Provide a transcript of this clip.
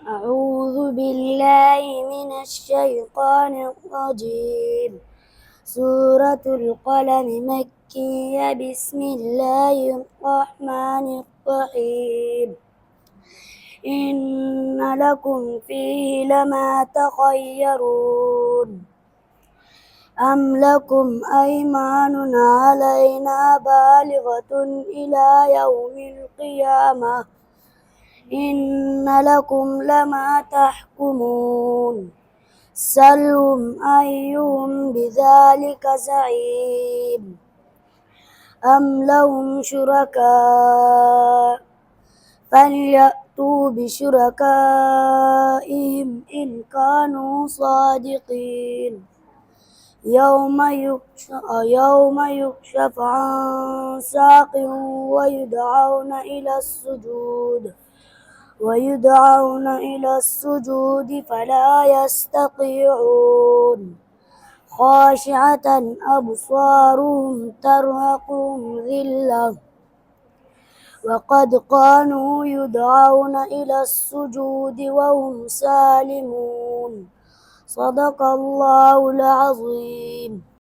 أعوذ بالله من الشيطان الرجيم. سورة القلم مكية. بسم الله الرحمن الرحيم. إن لكم فيه لما تخيرون. أم لكم أيمان علينا بالغة إلى يوم القيامة. إن لكم لما تحكمون. سلهم أيهم بذلك زعيم. أم لهم شركاء فليأتوا بشركائهم إن كانوا صادقين. يوم يكشف عن ساق ويدعون إلى السجود فلا يستطيعون. خاشعة أبصارهم ترهقهم ذلة وقد كانوا يدعون إلى السجود وهم سالمون. صدق الله العظيم.